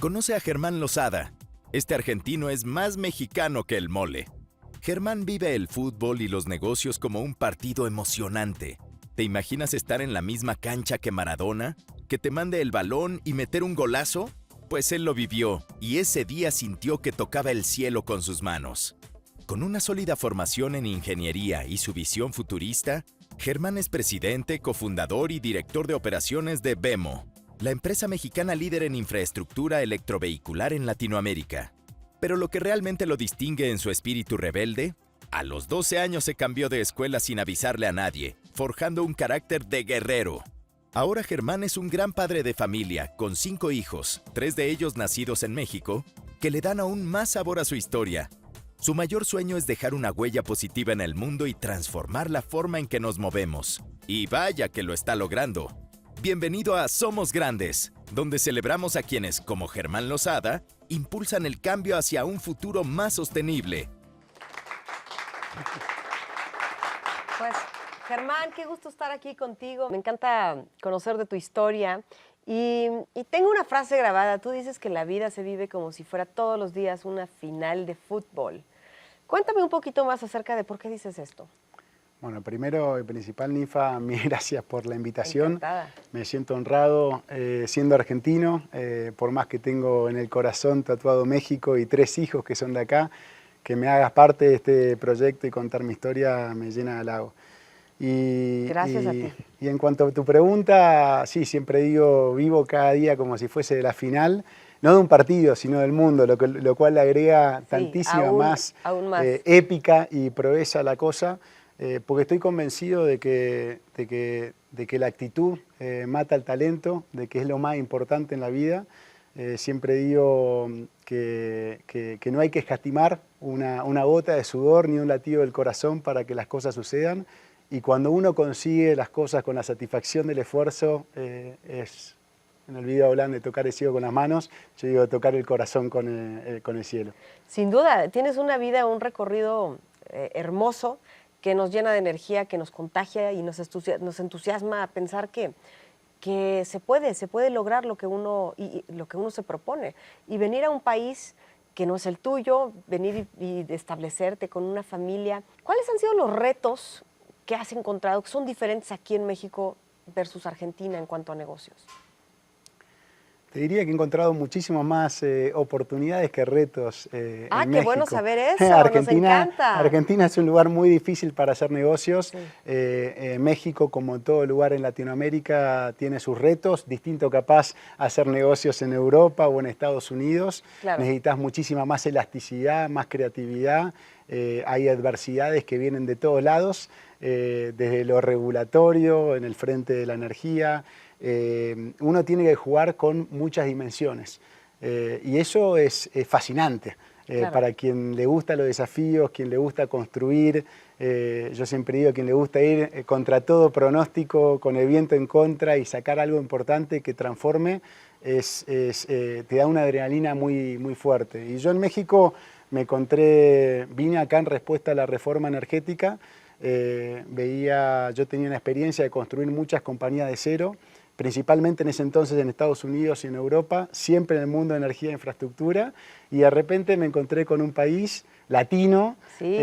Conoce a Germán Lozada. Este argentino es más mexicano que el mole. Germán vive el fútbol y los negocios como un partido emocionante. ¿Te imaginas estar en la misma cancha que Maradona? ¿Que te mande el balón y meter un golazo? Pues él lo vivió y ese día sintió que tocaba el cielo con sus manos. Con una sólida formación en ingeniería y su visión futurista, Germán es presidente, cofundador y director de operaciones de Vemo, la empresa mexicana líder en infraestructura electrovehicular en Latinoamérica. Pero lo que realmente lo distingue en su espíritu rebelde, a los 12 años se cambió de escuela sin avisarle a nadie, forjando un carácter de guerrero. Ahora Germán es un gran padre de familia, con 5 hijos, 3 de ellos nacidos en México, que le dan aún más sabor a su historia. Su mayor sueño es dejar una huella positiva en el mundo y transformar la forma en que nos movemos. Y vaya que lo está logrando. Bienvenido a Somos Grandes, donde celebramos a quienes, como Germán Lozada, impulsan el cambio hacia un futuro más sostenible. Pues, Germán, qué gusto estar aquí contigo. Me encanta conocer de tu historia. Y tengo una frase grabada. Tú dices que la vida se vive como si fuera todos los días una final de fútbol. Cuéntame un poquito más acerca de por qué dices esto. Bueno, primero y principal, Ninfa, mil gracias por la invitación. Encantada. Me siento honrado siendo argentino, por más que tengo en el corazón tatuado México y 3 hijos que son de acá, que me hagas parte de este proyecto y contar mi historia me llena de halago. Gracias a ti. Y en cuanto a tu pregunta, sí, siempre digo, vivo cada día como si fuese de la final, no de un partido, sino del mundo, lo cual le agrega tantísima más épica y proeza a la cosa, porque estoy convencido de que la actitud mata el talento, de que es lo más importante en la vida. Siempre digo que no hay que escatimar una gota de sudor ni un latido del corazón para que las cosas sucedan. Y cuando uno consigue las cosas con la satisfacción del esfuerzo, es, en el video hablan de tocar el cielo con las manos, yo digo tocar el corazón con el cielo. Sin duda, tienes una vida, un recorrido hermoso que nos llena de energía, que nos contagia y nos entusiasma a pensar que se puede lograr lo que uno se propone. Y venir a un país que no es el tuyo, venir y establecerte con una familia. ¿Cuáles han sido los retos que has encontrado que son diferentes aquí en México versus Argentina en cuanto a negocios? Te diría que he encontrado muchísimas más oportunidades que retos en qué México. Bueno saber eso, nos encanta. Argentina es un lugar muy difícil para hacer negocios. Sí. México, como todo lugar en Latinoamérica, tiene sus retos. Distinto capaz hacer negocios en Europa o en Estados Unidos. Claro. Necesitas muchísima más elasticidad, más creatividad. Hay adversidades que vienen de todos lados, desde lo regulatorio, en el frente de la energía. Uno tiene que jugar con muchas dimensiones y eso es fascinante. Claro. Para quien le gusta los desafíos, quien le gusta construir, yo siempre digo, quien le gusta ir contra todo pronóstico, con el viento en contra y sacar algo importante que transforme, te da una adrenalina muy, muy fuerte. Y yo en México vine acá en respuesta a la reforma energética, yo tenía una experiencia de construir muchas compañías de cero, principalmente en ese entonces en Estados Unidos y en Europa, siempre en el mundo de energía e infraestructura, y de repente me encontré con un país latino, sí.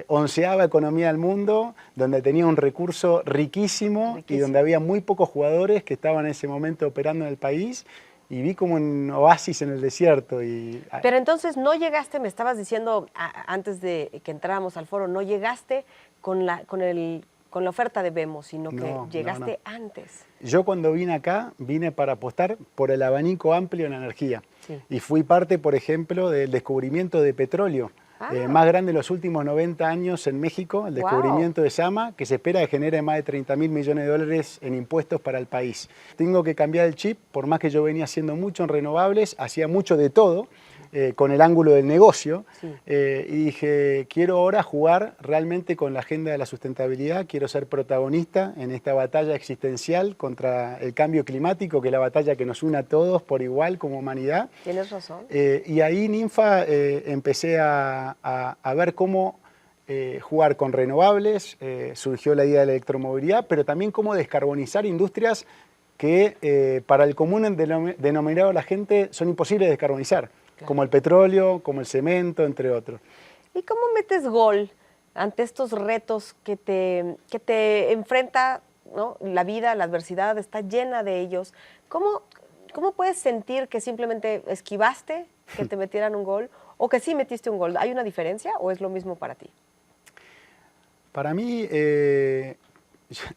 11ª economía del mundo, donde tenía un recurso riquísimo y donde había muy pocos jugadores que estaban en ese momento operando en el país, y vi como un oasis en el desierto. Pero entonces no llegaste, me estabas diciendo antes de que entráramos al foro, no llegaste con la oferta de Vemo, sino que llegaste antes. Yo cuando vine acá, vine para apostar por el abanico amplio en energía. Sí. Y fui parte, por ejemplo, del descubrimiento de petróleo. Más grande en los últimos 90 años en México, el descubrimiento de Zama, que se espera que genere más de 30.000 millones de dólares en impuestos para el país. Tengo que cambiar el chip, por más que yo venía haciendo mucho en renovables, hacía mucho de todo, con el ángulo del negocio, sí. Y dije, quiero ahora jugar realmente con la agenda de la sustentabilidad, quiero ser protagonista en esta batalla existencial contra el cambio climático, que es la batalla que nos une a todos por igual como humanidad. Tienes razón. Y ahí, Ninfa, empecé a ver cómo jugar con renovables, surgió la idea de la electromovilidad, pero también cómo descarbonizar industrias que para el común denominador de la gente son imposibles de descarbonizar, claro, como el petróleo, como el cemento, entre otros. ¿Y cómo metes gol ante estos retos que te enfrenta, ¿no? La vida, la adversidad está llena de ellos? ¿Cómo puedes sentir que simplemente esquivaste que te metieran un gol o que sí metiste un gol? ¿Hay una diferencia o es lo mismo para ti? Para mí,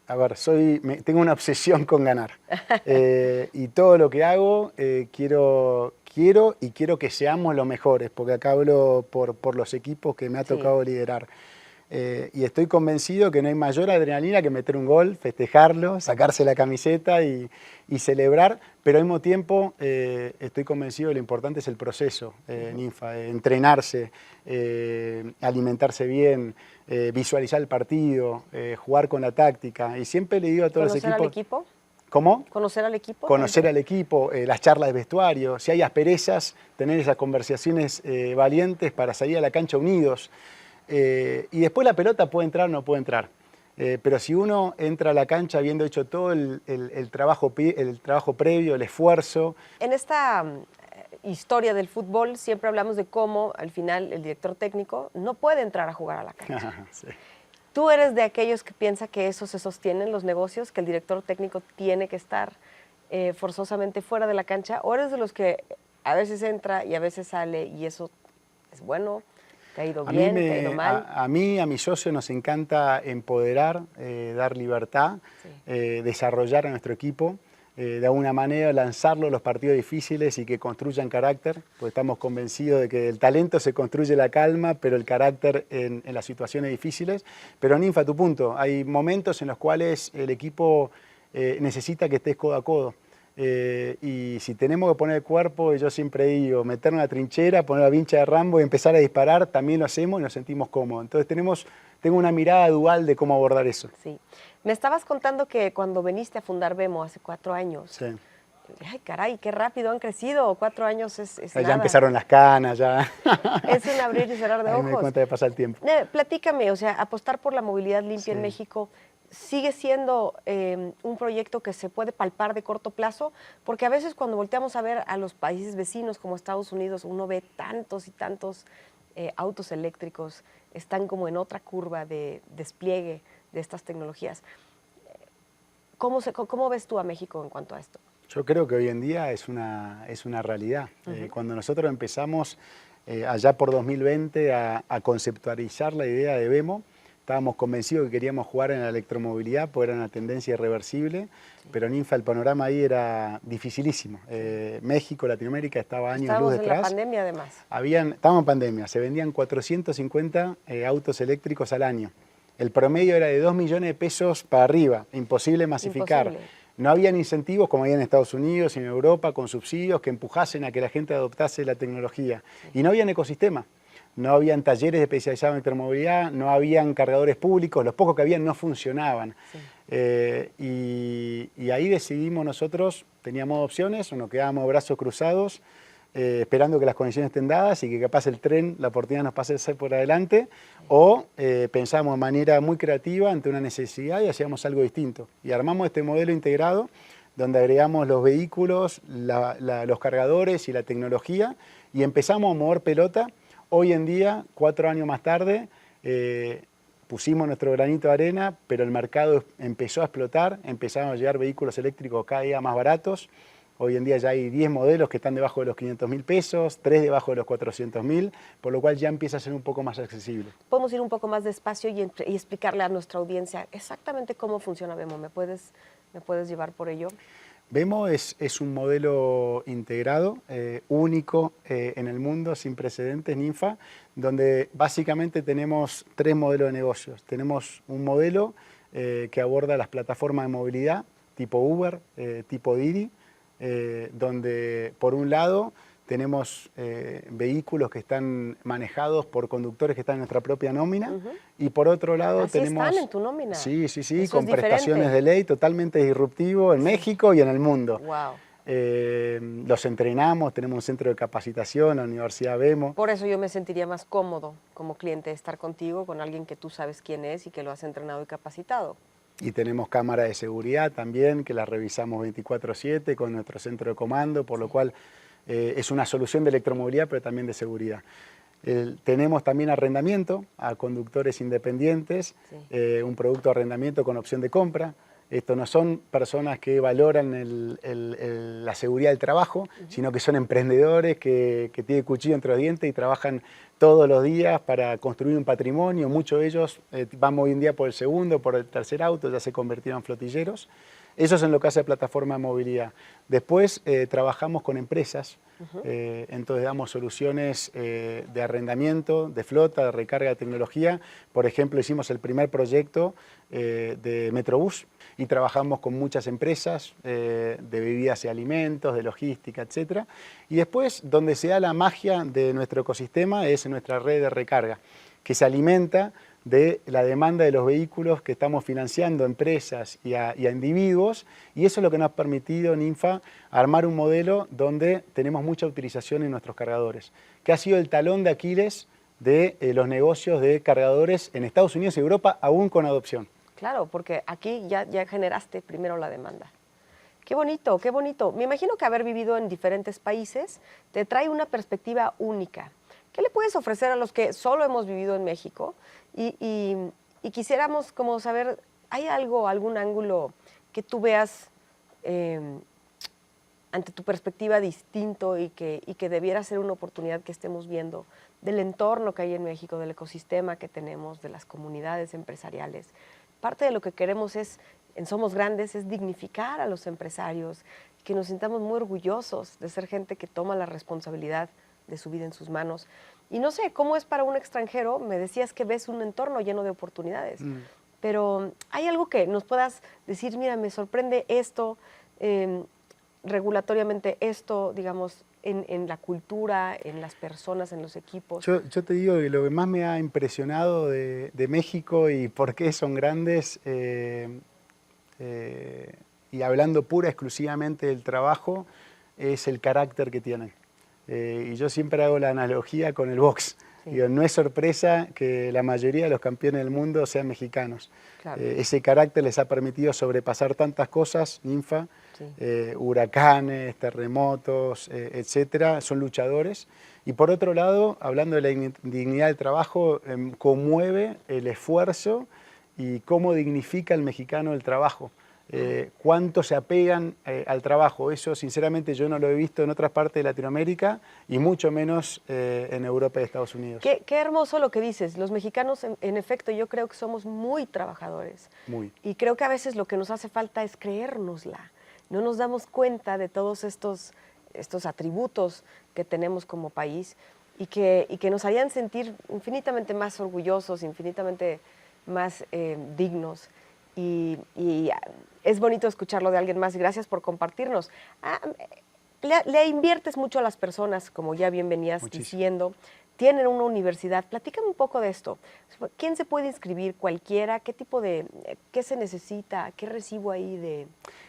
a ver, tengo una obsesión con ganar. Y todo lo que hago quiero que seamos los mejores, porque acá hablo por los equipos que me ha tocado liderar. Y estoy convencido que no hay mayor adrenalina que meter un gol, festejarlo, sacarse la camiseta y celebrar, pero al mismo tiempo estoy convencido de lo importante es el proceso, Ninfa, entrenarse, alimentarse bien, visualizar el partido, jugar con la táctica. Y siempre le digo a todos los equipos... ¿Conocer al equipo? ¿Cómo? ¿Conocer al equipo? Conocer al equipo, las charlas de vestuario, si hay asperezas, tener esas conversaciones valientes para salir a la cancha unidos. Y después la pelota puede entrar o no puede entrar. Pero si uno entra a la cancha habiendo hecho todo el trabajo previo, el esfuerzo... En esta historia del fútbol siempre hablamos de cómo al final el director técnico no puede entrar a jugar a la cancha. Sí. ¿Tú eres de aquellos que piensa que eso se sostiene en los negocios, que el director técnico tiene que estar forzosamente fuera de la cancha? ¿O eres de los que a veces entra y a veces sale y eso es bueno? ¿Te ha ido bien? ¿Te ha ido mal? A mí, a mi socio nos encanta empoderar, dar libertad, desarrollar a nuestro equipo, de alguna manera lanzarlo a los partidos difíciles y que construyan carácter, porque estamos convencidos de que el talento se construye la calma, pero el carácter en las situaciones difíciles. Pero Ninfa, tu punto, hay momentos en los cuales el equipo necesita que estés codo a codo. Y si tenemos que poner el cuerpo, yo siempre digo, meter una trinchera, poner la vincha de Rambo y empezar a disparar, también lo hacemos y nos sentimos cómodos. Entonces tengo una mirada dual de cómo abordar eso. Sí. Me estabas contando que cuando viniste a fundar Vemo hace 4 años, sí. Ay, caray, qué rápido han crecido, 4 años es ya nada. Empezaron las canas, ya. Es un abrir y cerrar de ojos. Me doy cuenta de pasar el tiempo. Platícame, o sea, apostar por la movilidad limpia en México, ¿sigue siendo un proyecto que se puede palpar de corto plazo? Porque a veces cuando volteamos a ver a los países vecinos como Estados Unidos, uno ve tantos y tantos autos eléctricos, están como en otra curva de despliegue de estas tecnologías. ¿Cómo ves tú a México en cuanto a esto? Yo creo que hoy en día es una realidad. Cuando nosotros empezamos allá por 2020 a conceptualizar la idea de Vemo, estábamos convencidos que queríamos jugar en la electromovilidad porque era una tendencia irreversible, pero Ninfa, el panorama ahí era dificilísimo. México, Latinoamérica estaba años luz detrás. Estábamos en la pandemia además. Estábamos en pandemia, se vendían 450 autos eléctricos al año. El promedio era de 2 millones de pesos para arriba, imposible masificar. Imposible. No habían incentivos como había en Estados Unidos y en Europa con subsidios que empujasen a que la gente adoptase la tecnología. Y no había ecosistema. No habían talleres especializados en electromovilidad, no habían cargadores públicos, los pocos que habían no funcionaban. Y ahí decidimos nosotros, teníamos opciones, o nos quedábamos brazos cruzados, esperando que las condiciones estén dadas y que capaz el tren, la oportunidad nos pase por adelante, o pensamos de manera muy creativa ante una necesidad y hacíamos algo distinto. Y armamos este modelo integrado donde agregamos los vehículos, los cargadores y la tecnología y empezamos a mover pelota. Hoy en día, 4 años más tarde, pusimos nuestro granito de arena, pero el mercado empezó a explotar, empezaron a llegar vehículos eléctricos cada día más baratos. Hoy en día ya hay 10 modelos que están debajo de los 500.000 pesos, 3 debajo de los 400.000, por lo cual ya empieza a ser un poco más accesible. Podemos ir un poco más despacio y explicarle a nuestra audiencia exactamente cómo funciona Vemo. ¿Me puedes llevar por ello? Vemo es un modelo integrado, único en el mundo, sin precedentes, Ninfa, donde básicamente tenemos 3 modelos de negocios. Tenemos un modelo que aborda las plataformas de movilidad, tipo Uber, tipo Didi, donde por un lado tenemos vehículos que están manejados por conductores que están en nuestra propia nómina y por otro lado tenemos... ¿Están en tu nómina? Sí, con prestaciones de ley totalmente disruptivo en México y en el mundo. Wow. Los entrenamos, tenemos un centro de capacitación, la Universidad Vemo. Por eso yo me sentiría más cómodo como cliente de estar contigo, con alguien que tú sabes quién es y que lo has entrenado y capacitado. Y tenemos cámaras de seguridad también, que las revisamos 24/7 con nuestro centro de comando, por lo cual es una solución de electromovilidad, pero también de seguridad. Tenemos también arrendamiento a conductores independientes, un producto de arrendamiento con opción de compra. Esto no son personas que valoran la seguridad del trabajo, sino que son emprendedores que tienen cuchillo entre los dientes y trabajan todos los días para construir un patrimonio. Muchos de ellos van hoy en día por el segundo, por el tercer auto, ya se convirtieron en flotilleros. Eso es en lo que hace plataforma de movilidad. Después trabajamos con empresas, entonces damos soluciones de arrendamiento, de flota, de recarga de tecnología. Por ejemplo, hicimos el primer proyecto de Metrobús y trabajamos con muchas empresas de bebidas y alimentos, de logística, etc. Y después, donde se da la magia de nuestro ecosistema es en nuestra red de recarga, que se alimenta de la demanda de los vehículos que estamos financiando a empresas y a individuos, y eso es lo que nos ha permitido, Ninfa, armar un modelo donde tenemos mucha utilización en nuestros cargadores, que ha sido el talón de Aquiles de los negocios de cargadores en Estados Unidos y Europa, aún con adopción. Claro, porque aquí ya generaste primero la demanda. Qué bonito, qué bonito. Me imagino que haber vivido en diferentes países te trae una perspectiva única. ¿Qué le puedes ofrecer a los que solo hemos vivido en México? Y quisiéramos como saber, ¿hay algún ángulo que tú veas ante tu perspectiva distinto y que debiera ser una oportunidad que estemos viendo del entorno que hay en México, del ecosistema que tenemos, de las comunidades empresariales? Parte de lo que queremos en Somos Grandes es dignificar a los empresarios, que nos sintamos muy orgullosos de ser gente que toma la responsabilidad de su vida en sus manos. Y no sé, ¿cómo es para un extranjero? Me decías que ves un entorno lleno de oportunidades, pero ¿hay algo que nos puedas decir, mira, me sorprende esto, regulatoriamente esto, digamos, en la cultura, en las personas, en los equipos? Yo te digo que lo que más me ha impresionado de México y por qué son grandes, y hablando pura exclusivamente del trabajo, es el carácter que tienen. Y yo siempre hago la analogía con el box. Sí. Digo, no es sorpresa que la mayoría de los campeones del mundo sean mexicanos. Claro. Ese carácter les ha permitido sobrepasar tantas cosas, Ninfa, sí. Huracanes, terremotos, etcétera, son luchadores. Y por otro lado, hablando de la dignidad del trabajo, conmueve el esfuerzo y cómo dignifica el mexicano el trabajo. Cuánto se apegan al trabajo. Eso sinceramente yo no lo he visto en otras partes de Latinoamérica y mucho menos en Europa y Estados Unidos. Qué hermoso lo que dices. Los mexicanos en efecto yo creo que somos muy trabajadores. Muy. Y creo que a veces lo que nos hace falta es creérnosla. No nos damos cuenta de todos estos atributos que tenemos como país y que nos harían sentir infinitamente más orgullosos, infinitamente más dignos. Y es bonito escucharlo de alguien más. Gracias por compartirnos. Le inviertes mucho a las personas, como ya bien venías diciendo. Tienen una universidad. Platícame un poco de esto. ¿Quién se puede inscribir? ¿Cualquiera? ¿Qué se necesita? ¿Qué recibo ahí de...?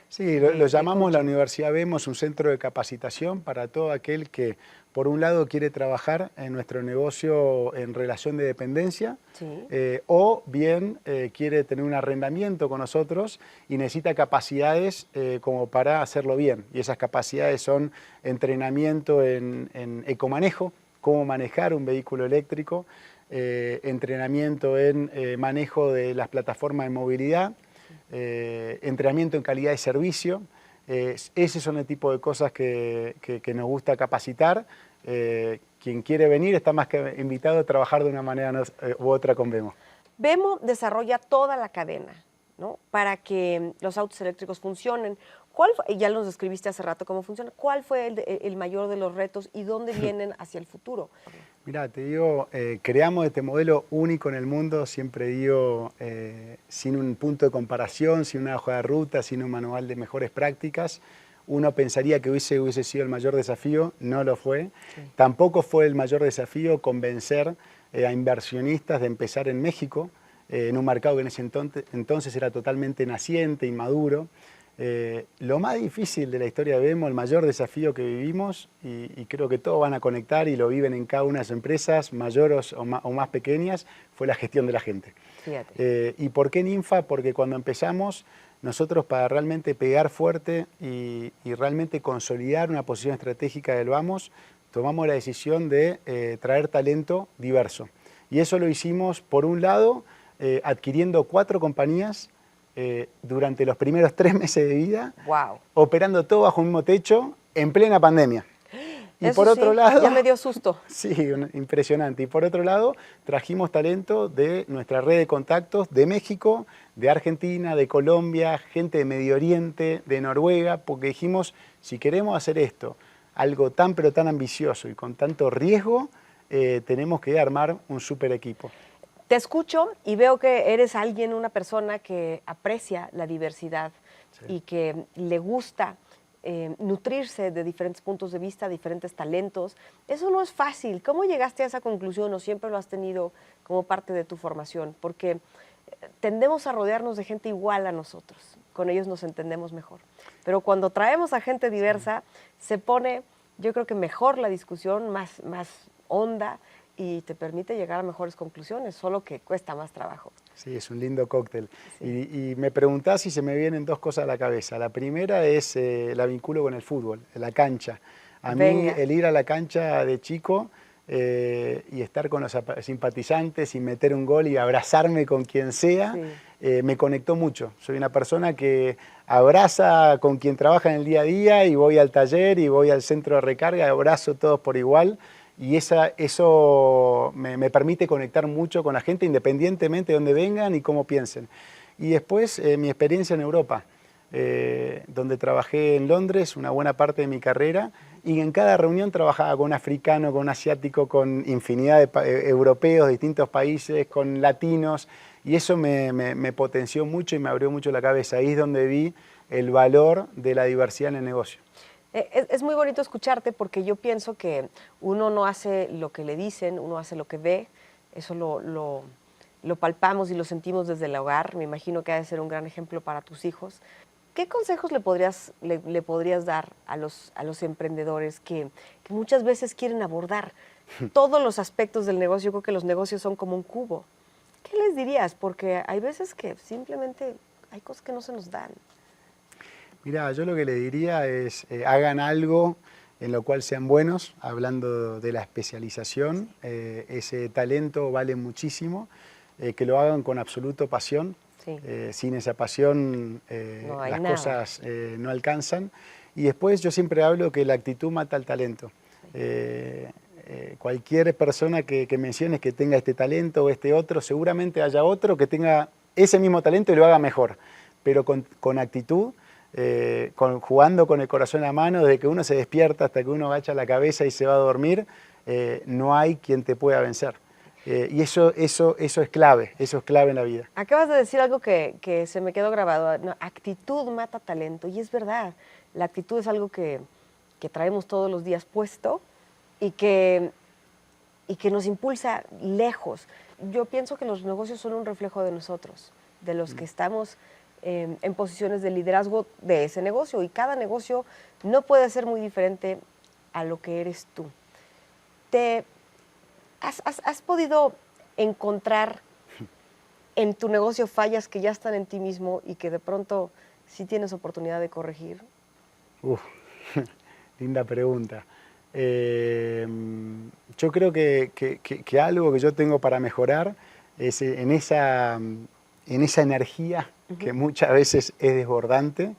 Sí, lo llamamos la Universidad Vemos, un centro de capacitación para todo aquel que, por un lado, quiere trabajar en nuestro negocio en relación de dependencia, sí. O bien quiere tener un arrendamiento con nosotros y necesita capacidades como para hacerlo bien. Y esas capacidades son entrenamiento en ecomanejo, cómo manejar un vehículo eléctrico, entrenamiento en manejo de las plataformas de movilidad, entrenamiento en calidad de servicio. Ese son el tipo de cosas que nos gusta capacitar. Quien quiere venir está más que invitado a trabajar de una manera u otra con Vemo. Vemo desarrolla toda la cadena, ¿no?, para que los autos eléctricos funcionen. Ya nos describiste hace rato cómo funciona. ¿Cuál fue el mayor de los retos y dónde vienen hacia el futuro? Mira, te digo, creamos este modelo único en el mundo, siempre digo, sin un punto de comparación, sin una hoja de ruta, sin un manual de mejores prácticas. Uno pensaría que hubiese sido el mayor desafío, no lo fue. Sí. Tampoco fue el mayor desafío convencer a inversionistas de empezar en México, en un mercado que en ese entonces era totalmente naciente, inmaduro. Lo más difícil de la historia de Vemo, el mayor desafío que vivimos, y creo que todos van a conectar y lo viven en cada una de las empresas, mayores o más pequeñas, fue la gestión de la gente. ¿Y por qué Ninfa? Porque cuando empezamos, nosotros para realmente pegar fuerte y realmente consolidar una posición estratégica del Vamos, tomamos la decisión de traer talento diverso. Y eso lo hicimos, por un lado, adquiriendo 4 compañías durante los primeros 3 meses de vida, operando todo bajo un mismo techo, en plena pandemia. Y eso por otro sí, lado, ya me dio susto. Sí, impresionante. Y por otro lado, trajimos talento de nuestra red de contactos de México, de Argentina, de Colombia, gente de Medio Oriente, de Noruega, porque dijimos, si queremos hacer esto, algo tan pero tan ambicioso y con tanto riesgo, tenemos que armar un super equipo. Te escucho y veo que eres una persona que aprecia la diversidad y que le gusta nutrirse de diferentes puntos de vista, diferentes talentos. Eso no es fácil. ¿Cómo llegaste a esa conclusión o siempre lo has tenido como parte de tu formación? Porque tendemos a rodearnos de gente igual a nosotros. Con ellos nos entendemos mejor. Pero cuando traemos a gente diversa, se pone, yo creo que mejor la discusión, más honda, y te permite llegar a mejores conclusiones, solo que cuesta más trabajo. Sí, es un lindo cóctel. Sí. Y me preguntás si se me vienen 2 cosas a la cabeza. La primera es la vinculo con el fútbol, la cancha. A mí el ir a la cancha de chico y estar con los simpatizantes y meter un gol y abrazarme con quien sea, me conectó mucho. Soy una persona que abraza con quien trabaja en el día a día y voy al taller y voy al centro de recarga, abrazo todos por igual. Y eso me permite conectar mucho con la gente independientemente de dónde vengan y cómo piensen. Y después mi experiencia en Europa, donde trabajé en Londres una buena parte de mi carrera y en cada reunión trabajaba con un africano, con un asiático, con infinidad de europeos de distintos países, con latinos, y eso me potenció mucho y me abrió mucho la cabeza. Ahí es donde vi el valor de la diversidad en el negocio. Es muy bonito escucharte porque yo pienso que uno no hace lo que le dicen, uno hace lo que ve. Eso lo palpamos y lo sentimos desde el hogar. Me imagino que ha de ser un gran ejemplo para tus hijos. ¿Qué consejos le podrías dar a los emprendedores que muchas veces quieren abordar todos los aspectos del negocio? Yo creo que los negocios son como un cubo. ¿Qué les dirías? Porque hay veces que simplemente hay cosas que no se nos dan. Mirá, yo lo que le diría es hagan algo en lo cual sean buenos, hablando de la especialización, ese talento vale muchísimo, que lo hagan con absoluta pasión, sin esa pasión las cosas no alcanzan. Y después yo siempre hablo que la actitud mata al talento. Cualquier persona que menciones que tenga este talento o este otro, seguramente haya otro que tenga ese mismo talento y lo haga mejor, pero con actitud. Jugando con el corazón en la mano, desde que uno se despierta hasta que uno agacha la cabeza y se va a dormir, no hay quien te pueda vencer. Y eso es clave en la vida. Acabas de decir algo que se me quedó grabado, no, actitud mata talento, y es verdad, la actitud es algo que traemos todos los días puesto y que nos impulsa lejos. Yo pienso que los negocios son un reflejo de nosotros, de los que estamos en posiciones de liderazgo de ese negocio, y cada negocio no puede ser muy diferente a lo que eres tú. ¿Has podido encontrar en tu negocio fallas que ya están en ti mismo y que de pronto sí tienes oportunidad de corregir? Linda pregunta. Yo creo que algo que yo tengo para mejorar es en esa energía que muchas veces es desbordante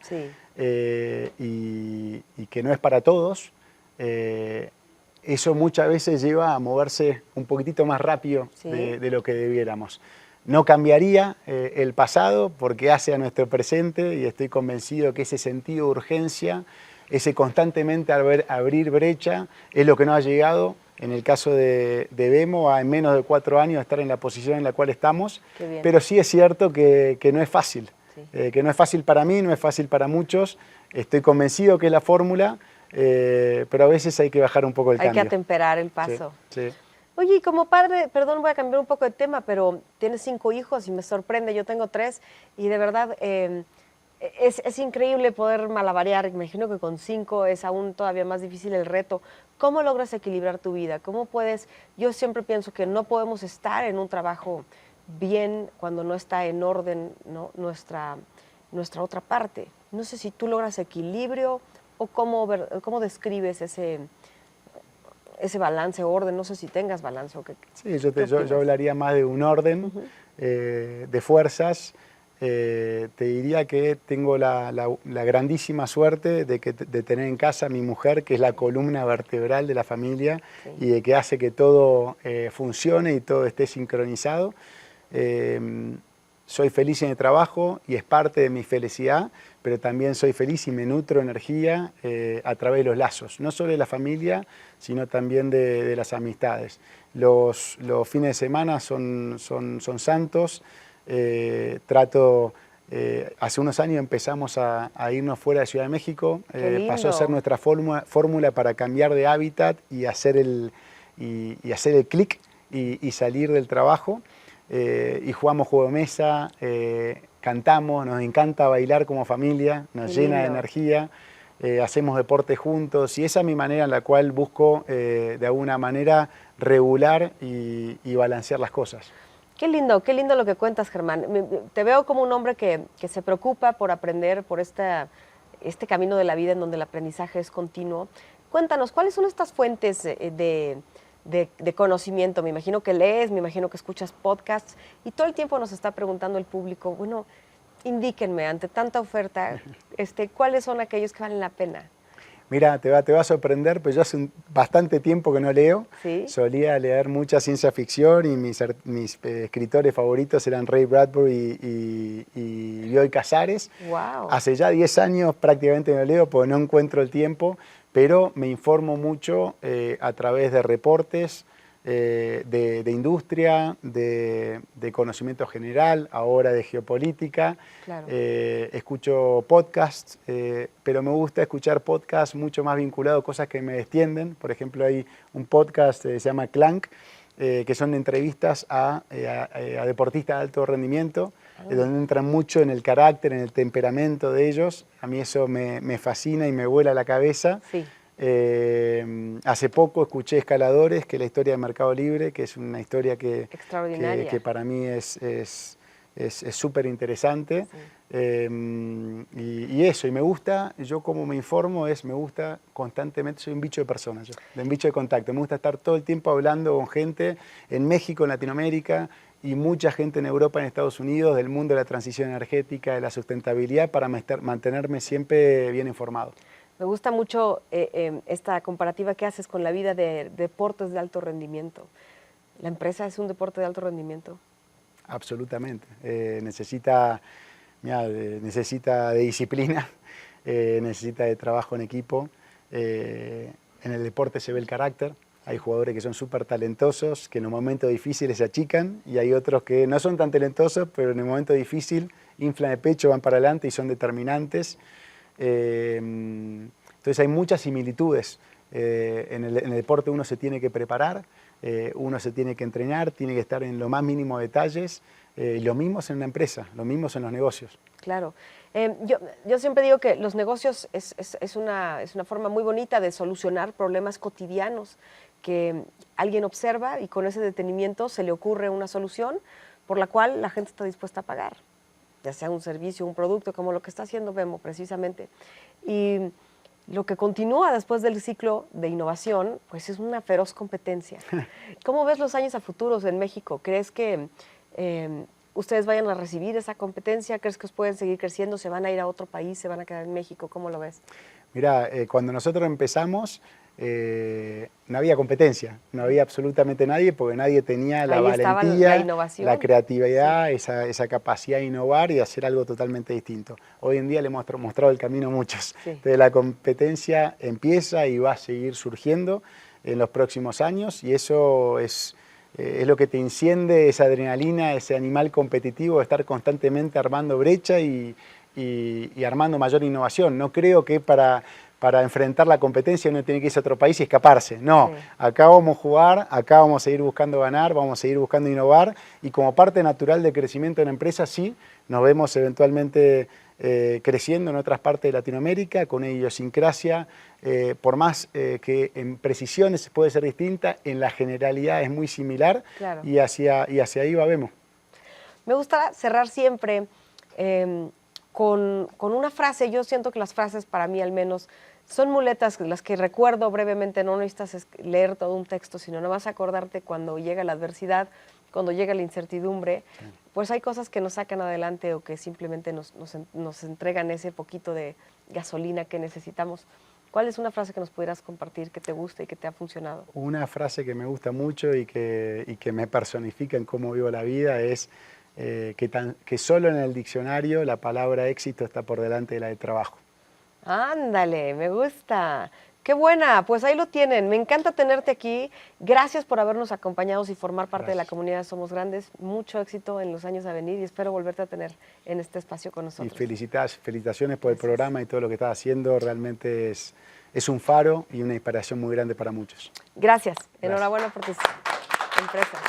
y que no es para todos. Eso muchas veces lleva a moverse un poquitito más rápido de lo que debiéramos. No cambiaría el pasado porque hace a nuestro presente, y estoy convencido que ese sentido de urgencia, ese constantemente abrir brecha, es lo que nos ha llegado, en el caso de Vemo, a en menos de 4 años estar en la posición en la cual estamos. Pero sí es cierto que no es fácil, que no es fácil para mí, no es fácil para muchos. Estoy convencido que es la fórmula, pero a veces hay que bajar un poco el cambio. Hay que atemperar el paso. Sí. Oye, y como padre, perdón, voy a cambiar un poco de tema, pero tienes 5 hijos y me sorprende, yo tengo 3, y de verdad Es increíble poder malabarear. Me imagino que con 5 es aún todavía más difícil el reto. ¿Cómo logras equilibrar tu vida? ¿Cómo puedes? Yo siempre pienso que no podemos estar en un trabajo bien cuando no está en orden, ¿no? nuestra otra parte. No sé si tú logras equilibrio o cómo describes ese balance, orden. No sé si tengas balance o qué. Sí, yo hablaría más de un orden de fuerzas. Te diría que tengo la grandísima suerte de tener en casa a mi mujer, que es la columna vertebral de la familia, sí, y de que hace que todo funcione y todo esté sincronizado. Soy feliz en el trabajo y es parte de mi felicidad, pero también soy feliz y me nutro energía a través de los lazos, no solo de la familia, sino también de las amistades. Los fines de semana son santos. Hace unos años empezamos a irnos fuera de Ciudad de México, pasó a ser nuestra fórmula para cambiar de hábitat y hacer el clic y salir del trabajo. Y jugamos juego de mesa, cantamos, nos encanta bailar como familia, nos llena de energía, hacemos deporte juntos y esa es mi manera en la cual busco de alguna manera regular y balancear las cosas. Qué lindo lo que cuentas, Germán. Te veo como un hombre que se preocupa por aprender, por este camino de la vida en donde el aprendizaje es continuo. Cuéntanos, ¿cuáles son estas fuentes de conocimiento? Me imagino que lees, me imagino que escuchas podcasts y todo el tiempo nos está preguntando el público, bueno, indíquenme, ante tanta oferta, ¿cuáles son aquellos que valen la pena? Mira, te va a sorprender, pero yo hace bastante tiempo que no leo. ¿Sí? Solía leer mucha ciencia ficción y mis escritores favoritos eran Ray Bradbury y Bioy Casares. Wow. Hace ya 10 años prácticamente no leo porque no encuentro el tiempo, pero me informo mucho a través de reportes, de industria, de conocimiento general, ahora de geopolítica. Claro. Escucho podcasts, pero me gusta escuchar podcasts mucho más vinculados a cosas que me extienden. Por ejemplo, hay un podcast que se llama Clank, que son entrevistas a deportistas de alto rendimiento, donde entran mucho en el carácter, en el temperamento de ellos. A mí eso me fascina y me vuela la cabeza. Sí. Hace poco escuché Escaladores, que es la historia de Mercado Libre, que es una historia que para mí es súper interesante. Sí. Y eso, y me gusta, yo como me informo, me gusta constantemente, soy un bicho de personas, un bicho de contacto, me gusta estar todo el tiempo hablando con gente en México, en Latinoamérica, y mucha gente en Europa, en Estados Unidos, del mundo de la transición energética, de la sustentabilidad, para mantenerme siempre bien informado. Me gusta mucho esta comparativa que haces con la vida de deportes de alto rendimiento. ¿La empresa es un deporte de alto rendimiento? Absolutamente. Necesita de disciplina, necesita de trabajo en equipo. En el deporte se ve el carácter. Hay jugadores que son súper talentosos, que en un momento difícil se achican, y hay otros que no son tan talentosos, pero en el momento difícil inflan el pecho, van para adelante y son determinantes. Entonces hay muchas similitudes. En el deporte uno se tiene que preparar, uno se tiene que entrenar, tiene que estar en lo más mínimo detalles. Lo mismo es en una empresa, lo mismo es en los negocios. Claro. Yo siempre digo que los negocios es una forma muy bonita de solucionar problemas cotidianos que alguien observa y con ese detenimiento se le ocurre una solución por la cual la gente está dispuesta a pagar, ya sea un servicio, un producto, como lo que está haciendo Vemo precisamente. Y lo que continúa después del ciclo de innovación, pues es una feroz competencia. ¿Cómo ves los años a futuros en México? ¿Crees que ustedes vayan a recibir esa competencia? ¿Crees que pueden seguir creciendo? ¿Se van a ir a otro país? ¿Se van a quedar en México? ¿Cómo lo ves? Mira, cuando nosotros empezamos, no había competencia, no había absolutamente nadie, porque nadie tenía la valentía, la creatividad, sí, esa capacidad de innovar y de hacer algo totalmente distinto. Hoy en día le hemos mostrado el camino a muchos. Sí. Entonces la competencia empieza y va a seguir surgiendo en los próximos años, y eso es lo que te enciende, esa adrenalina, ese animal competitivo, de estar constantemente armando brecha y armando mayor innovación. No creo que para enfrentar la competencia uno tiene que irse a otro país y escaparse. No, sí, acá vamos a jugar, acá vamos a seguir buscando ganar, vamos a seguir buscando innovar, y como parte natural del crecimiento de la empresa, sí, nos vemos eventualmente creciendo en otras partes de Latinoamérica, con una idiosincrasia, por más que en precisiones puede ser distinta, en la generalidad es muy similar, claro. y hacia ahí vamos. Me gusta cerrar siempre con una frase. Yo siento que las frases, para mí al menos, son muletas, las que recuerdo brevemente. No necesitas leer todo un texto, sino nada más acordarte cuando llega la adversidad, cuando llega la incertidumbre. Sí. Pues hay cosas que nos sacan adelante o que simplemente nos entregan ese poquito de gasolina que necesitamos. ¿Cuál es una frase que nos pudieras compartir que te gusta y que te ha funcionado? Una frase que me gusta mucho y que me personifica en cómo vivo la vida es que solo en el diccionario la palabra éxito está por delante de la de trabajo. Ándale, me gusta. Qué buena, pues ahí lo tienen. Me encanta tenerte aquí. Gracias por habernos acompañado y formar parte de la comunidad Somos Grandes. Mucho éxito en los años a venir y espero volverte a tener en este espacio con nosotros. Y felicitaciones por el programa y todo lo que estás haciendo. Realmente es un faro y una inspiración muy grande para muchos. Gracias. Enhorabuena por tus empresas.